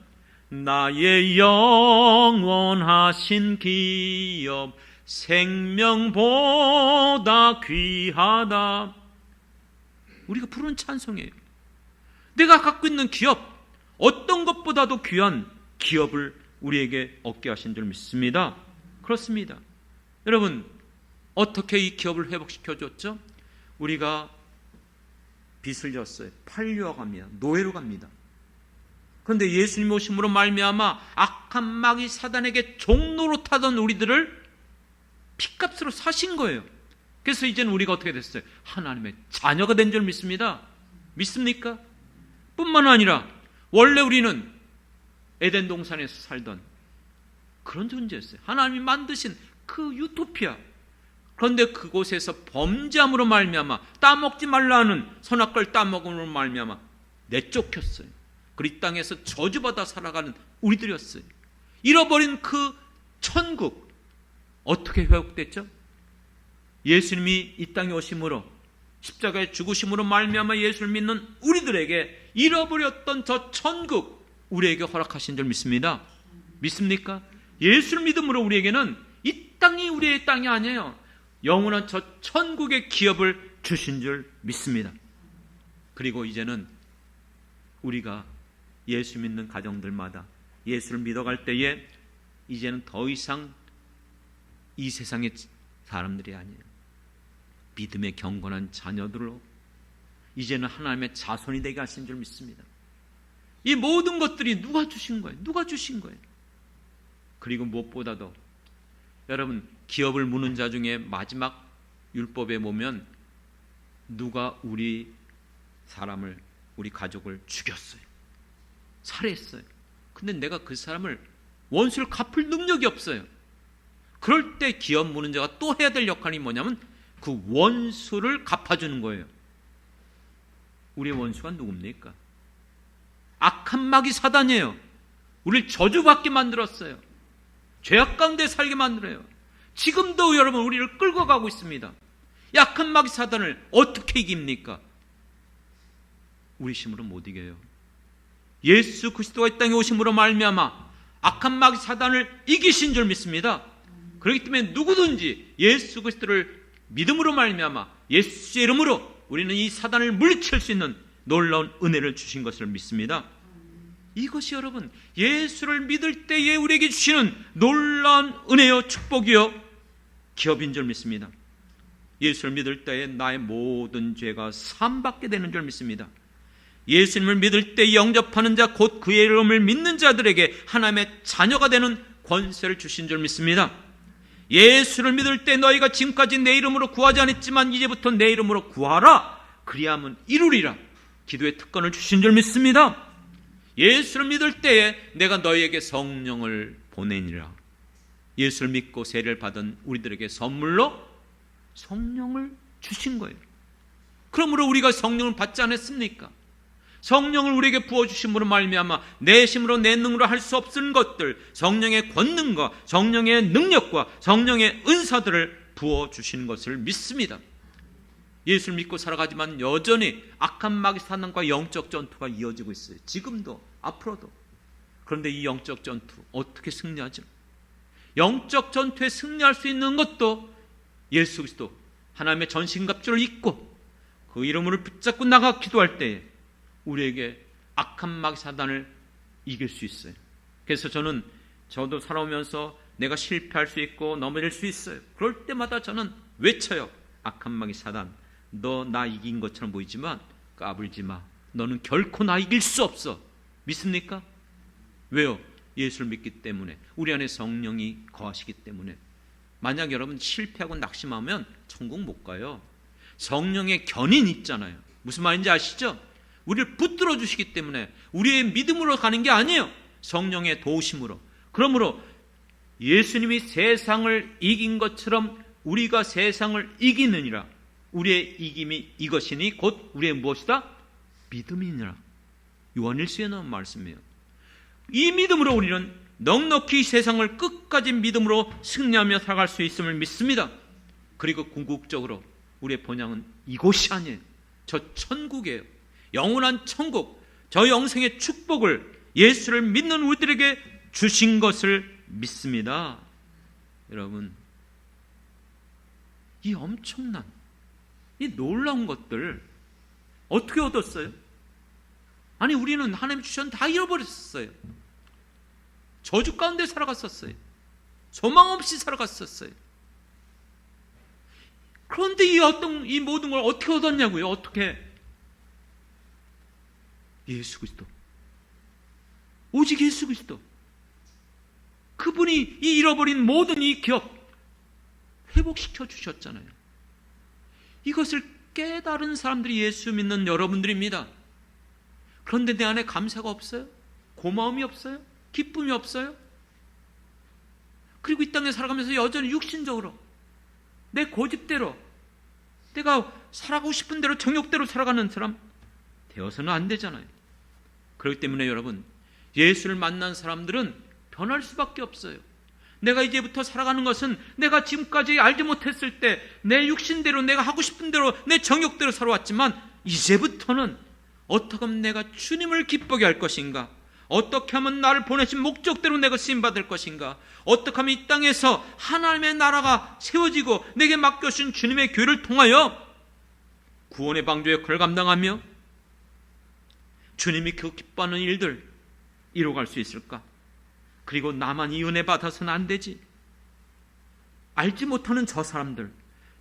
나의 영원하신 기업 생명보다 귀하다. 우리가 부르는 찬송이에요. 내가 갖고 있는 기업, 어떤 것보다도 귀한 기업을 우리에게 얻게 하신 줄 믿습니다. 그렇습니다. 여러분, 어떻게 이 기업을 회복시켜줬죠? 우리가 빚을 졌어요. 판류와 갑니다. 노예로 갑니다. 그런데 예수님 오심으로 말미암아 악한 마귀 사단에게 종로로 타던 우리들을 핏값으로 사신 거예요. 그래서 이제는 우리가 어떻게 됐어요? 하나님의 자녀가 된 줄 믿습니다. 믿습니까? 뿐만 아니라 원래 우리는 에덴 동산에서 살던 그런 존재였어요. 하나님이 만드신 그 유토피아. 그런데 그곳에서 범죄함으로 말미암아 따먹지 말라는 선악과를 따먹음으로 말미암아 내쫓겼어요. 그리고 이 땅에서 저주받아 살아가는 우리들이었어요. 잃어버린 그 천국 어떻게 회복됐죠? 예수님이 이 땅에 오심으로 십자가에 죽으심으로 말미암아 예수를 믿는 우리들에게 잃어버렸던 저 천국 우리에게 허락하신 줄 믿습니다. 믿습니까? 예수를 믿음으로 우리에게는 이 땅이 우리의 땅이 아니에요. 영원한 저 천국의 기업을 주신 줄 믿습니다. 그리고 이제는 우리가 예수 믿는 가정들마다 예수를 믿어갈 때에 이제는 더 이상 이 세상의 사람들이 아니에요. 믿음의 경건한 자녀들로 이제는 하나님의 자손이 되게 하신 줄 믿습니다. 이 모든 것들이 누가 주신 거예요? 누가 주신 거예요? 그리고 무엇보다도 여러분, 기업을 무는 자 중에 마지막 율법에 보면 누가 우리 사람을, 우리 가족을 죽였어요. 살해했어요. 근데 내가 그 사람을 원수를 갚을 능력이 없어요. 그럴 때 기업 무는 자가 또 해야 될 역할이 뭐냐면 그 원수를 갚아주는 거예요. 우리의 원수가 누굽니까? 악한 마귀 사단이에요. 우리를 저주받게 만들었어요. 죄악 가운데 살게 만들어요. 지금도 여러분 우리를 끌고 가고 있습니다. 약한 마귀 사단을 어떻게 이깁니까? 우리 힘으로 못 이겨요. 예수 그리스도가 이 땅에 오심으로 말미암아 악한 마귀 사단을 이기신 줄 믿습니다. 그렇기 때문에 누구든지 예수 그리스도를 믿음으로 말미암아 예수의 이름으로 우리는 이 사단을 물리칠 수 있는 놀라운 은혜를 주신 것을 믿습니다. 이것이 여러분 예수를 믿을 때에 우리에게 주시는 놀라운 은혜요 축복이요 기업인 줄 믿습니다. 예수를 믿을 때에 나의 모든 죄가 사함받게 되는 줄 믿습니다. 예수님을 믿을 때 영접하는 자 곧 그의 이름을 믿는 자들에게 하나님의 자녀가 되는 권세를 주신 줄 믿습니다. 예수를 믿을 때 너희가 지금까지 내 이름으로 구하지 않았지만 이제부터 내 이름으로 구하라. 그리하면 이루리라. 기도의 특권을 주신 줄 믿습니다. 예수를 믿을 때에 내가 너희에게 성령을 보내니라. 예수를 믿고 세례를 받은 우리들에게 선물로 성령을 주신 거예요. 그러므로 우리가 성령을 받지 않았습니까? 성령을 우리에게 부어주심으로 말미암아 내 힘으로 내 능으로 할 수 없는 것들, 성령의 권능과 성령의 능력과 성령의 은사들을 부어주시는 것을 믿습니다. 예수를 믿고 살아가지만 여전히 악한 마귀 사단과 영적 전투가 이어지고 있어요. 지금도 앞으로도. 그런데 이 영적 전투 어떻게 승리하죠? 영적 전투에 승리할 수 있는 것도 예수 그리스도 하나님의 전신갑주를 입고 그 이름으로 붙잡고 나가 기도할 때에 우리에게 악한 마귀 사단을 이길 수 있어요. 그래서 저도 살아오면서 내가 실패할 수 있고 넘어질 수 있어요. 그럴 때마다 저는 외쳐요. 악한 마귀 사단, 너 나 이긴 것처럼 보이지만 까불지 마. 너는 결코 나 이길 수 없어. 믿습니까? 왜요? 예수를 믿기 때문에, 우리 안에 성령이 거하시기 때문에. 만약 여러분 실패하고 낙심하면 천국 못 가요. 성령의 견인이 있잖아요. 무슨 말인지 아시죠? 우리를 붙들어 주시기 때문에 우리의 믿음으로 가는 게 아니에요. 성령의 도우심으로. 그러므로 예수님이 세상을 이긴 것처럼 우리가 세상을 이기느니라. 우리의 이김이 이것이니 곧 우리의 무엇이다? 믿음이니라. 요한일서에 나온 말씀이에요. 이 믿음으로 우리는 넉넉히 세상을 끝까지 믿음으로 승리하며 살아갈 수 있음을 믿습니다. 그리고 궁극적으로 우리의 본향은 이곳이 아니에요. 저 천국이에요. 영원한 천국, 저 영생의 축복을 예수를 믿는 우리들에게 주신 것을 믿습니다. 여러분, 이 엄청난, 이 놀라운 것들 어떻게 얻었어요? 아니, 우리는 하나님 주신 다 잃어버렸었어요. 저주 가운데 살아갔었어요. 소망 없이 살아갔었어요. 그런데 이 모든 걸 어떻게 얻었냐고요? 어떻게? 예수 그리스도. 오직 예수 그리스도. 그분이 이 잃어버린 모든 이 기업 회복시켜 주셨잖아요. 이것을 깨달은 사람들이 예수 믿는 여러분들입니다. 그런데 내 안에 감사가 없어요? 고마움이 없어요? 기쁨이 없어요? 그리고 이 땅에 살아가면서 여전히 육신적으로 내 고집대로 내가 살아가고 싶은 대로 정욕대로 살아가는 사람 되어서는 안 되잖아요. 그렇기 때문에 여러분, 예수를 만난 사람들은 변할 수밖에 없어요. 내가 이제부터 살아가는 것은 내가 지금까지 알지 못했을 때 내 육신대로 내가 하고 싶은 대로 내 정욕대로 살아왔지만 이제부터는 어떻게 하면 내가 주님을 기쁘게 할 것인가, 어떻게 하면 나를 보내신 목적대로 내가 쓰임받을 것인가, 어떻게 하면 이 땅에서 하나님의 나라가 세워지고 내게 맡겨주신 주님의 교회를 통하여 구원의 방주 역할을 감당하며 주님이 그 기뻐하는 일들 이뤄갈 수 있을까? 그리고 나만 이 은혜 받아서는 안 되지. 알지 못하는 저 사람들,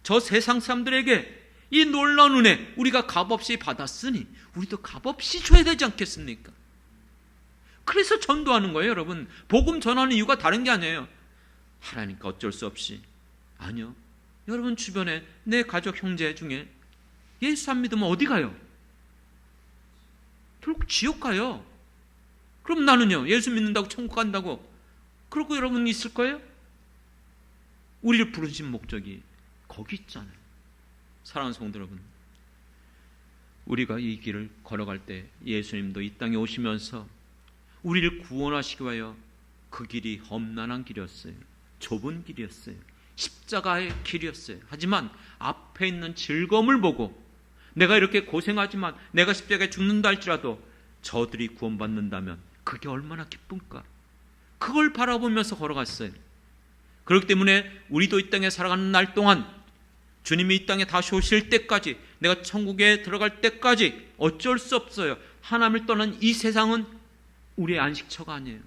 저 세상 사람들에게 이 놀라운 은혜 우리가 값없이 받았으니 우리도 값없이 줘야 되지 않겠습니까? 그래서 전도하는 거예요, 여러분. 복음 전하는 이유가 다른 게 아니에요. 하라니까 어쩔 수 없이. 아니요. 여러분 주변에 내 가족 형제 중에 예수 안 믿으면 어디 가요? 결국 지옥 가요. 그럼 나는요, 예수 믿는다고 천국 간다고 그러고 여러분 있을 거예요? 우리를 부르신 목적이 거기 있잖아요. 사랑하는 성도 여러분, 우리가 이 길을 걸어갈 때 예수님도 이 땅에 오시면서 우리를 구원하시기 위하여 그 길이 험난한 길이었어요. 좁은 길이었어요. 십자가의 길이었어요. 하지만 앞에 있는 즐거움을 보고 내가 이렇게 고생하지만 내가 십자가에 죽는다 할지라도 저들이 구원받는다면 그게 얼마나 기쁜가. 그걸 바라보면서 걸어갔어요. 그렇기 때문에 우리도 이 땅에 살아가는 날 동안 주님이 이 땅에 다시 오실 때까지, 내가 천국에 들어갈 때까지 어쩔 수 없어요. 하나님을 떠난 이 세상은 우리의 안식처가 아니에요.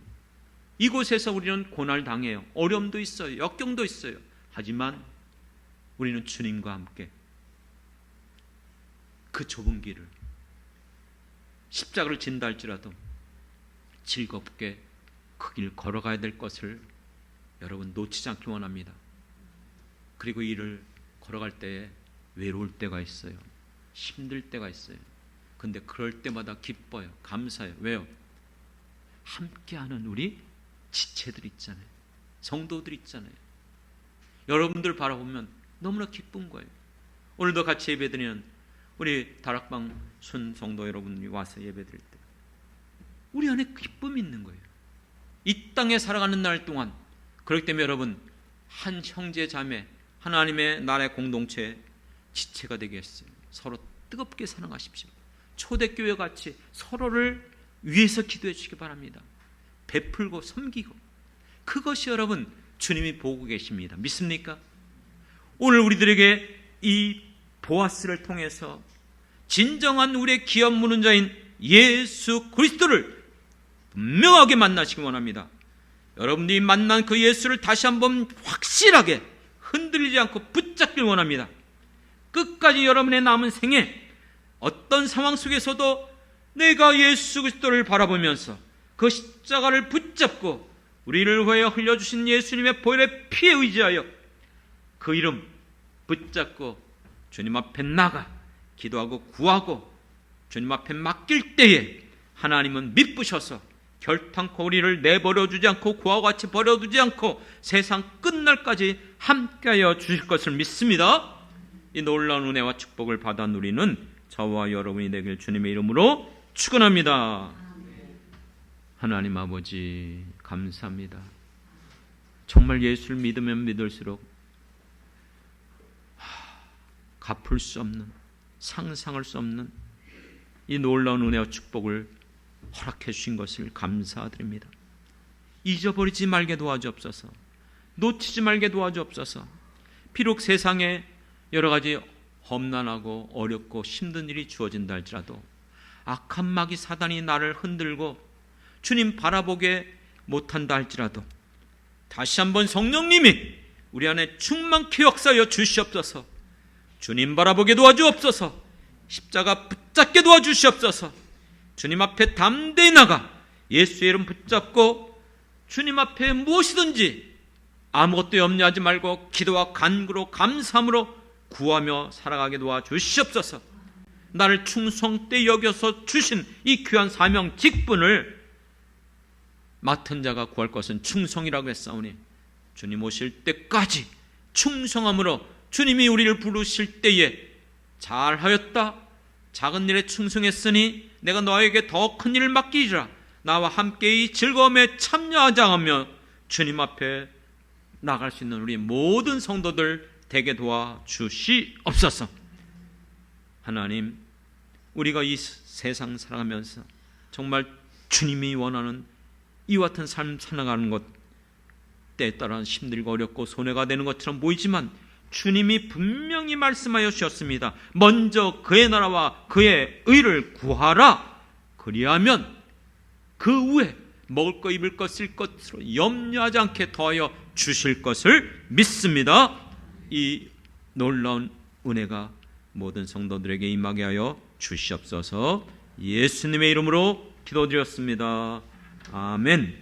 이곳에서 우리는 고난을 당해요. 어려움도 있어요. 역경도 있어요. 하지만 우리는 주님과 함께 그 좁은 길을, 십자가를 진다 할지라도 즐겁게 그 길 걸어가야 될 것을 여러분 놓치지 않기 원합니다. 그리고 이를 걸어갈 때에 외로울 때가 있어요. 힘들 때가 있어요. 근데 그럴 때마다 기뻐요. 감사해요. 왜요? 함께하는 우리 지체들 있잖아요. 성도들 있잖아요. 여러분들 바라보면 너무나 기쁜 거예요. 오늘도 같이 예배드리는 우리 다락방 순 성도 여러분이 와서 예배드릴 때 우리 안에 기쁨이 있는 거예요. 이 땅에 살아가는 날 동안. 그렇기 때문에 여러분, 한 형제 자매, 하나님의 나라의 공동체 지체가 되겠어요. 서로 뜨겁게 사랑하십시오. 초대교회 같이 서로를 위해서 기도해 주시기 바랍니다. 베풀고 섬기고, 그것이 여러분 주님이 보고 계십니다. 믿습니까? 오늘 우리들에게 이 보아스를 통해서 진정한 우리의 기업 무는 자인 예수 그리스도를 분명하게 만나시기 원합니다. 여러분들이 만난 그 예수를 다시 한번 확실하게 흔들리지 않고 붙잡길 원합니다. 끝까지 여러분의 남은 생에 어떤 상황 속에서도 내가 예수 그리스도를 바라보면서 그 십자가를 붙잡고 우리를 위하여 흘려주신 예수님의 보혈의 피에 의지하여 그 이름 붙잡고 주님 앞에 나가 기도하고 구하고 주님 앞에 맡길 때에 하나님은 미쁘셔서 결탄코 우리를 내버려 두지 않고 그와 같이 버려두지 않고 세상 끝날까지 함께하여 주실 것을 믿습니다. 이 놀라운 은혜와 축복을 받아 누리는 저와 여러분이 되길 주님의 이름으로 축원합니다. 하나님 아버지 감사합니다. 정말 예수를 믿으면 믿을수록 갚을 수 없는, 상상할 수 없는 이 놀라운 은혜와 축복을 허락해 주신 것을 감사드립니다. 잊어버리지 말게 도와주옵소서. 놓치지 말게 도와주옵소서. 비록 세상에 여러 가지 험난하고 어렵고 힘든 일이 주어진다 할지라도 악한 마귀 사단이 나를 흔들고 주님 바라보게 못한다 할지라도 다시 한번 성령님이 우리 안에 충만케 역사하여 주시옵소서. 주님 바라보게 도와주옵소서. 십자가 붙잡게 도와주시옵소서. 주님 앞에 담대히 나가 예수의 이름 붙잡고 주님 앞에 무엇이든지 아무것도 염려하지 말고 기도와 간구로 감사함으로 구하며 살아가게 도와주시옵소서. 나를 충성되이 여겨서 주신 이 귀한 사명 직분을 맡은 자가 구할 것은 충성이라고 했사오니 주님 오실 때까지 충성함으로 주님이 우리를 부르실 때에 잘하였다, 작은 일에 충성했으니 내가 너에게 더 큰 일을 맡기리라, 나와 함께 이 즐거움에 참여하자하며 주님 앞에 나갈 수 있는 우리 모든 성도들 되게 도와주시옵소서. 하나님, 우리가 이 세상 살아가면서 정말 주님이 원하는 이와 같은 삶 살아가는 것 때에 따라 힘들고 어렵고 손해가 되는 것처럼 보이지만 주님이 분명히 말씀하여 주셨습니다. 먼저 그의 나라와 그의 의를 구하라. 그리하면 그 후에 먹을 것 입을 것 쓸 것으로 염려하지 않게 더하여 주실 것을 믿습니다. 이 놀라운 은혜가 모든 성도들에게 임하게 하여 주시옵소서. 예수님의 이름으로 기도드렸습니다. 아멘.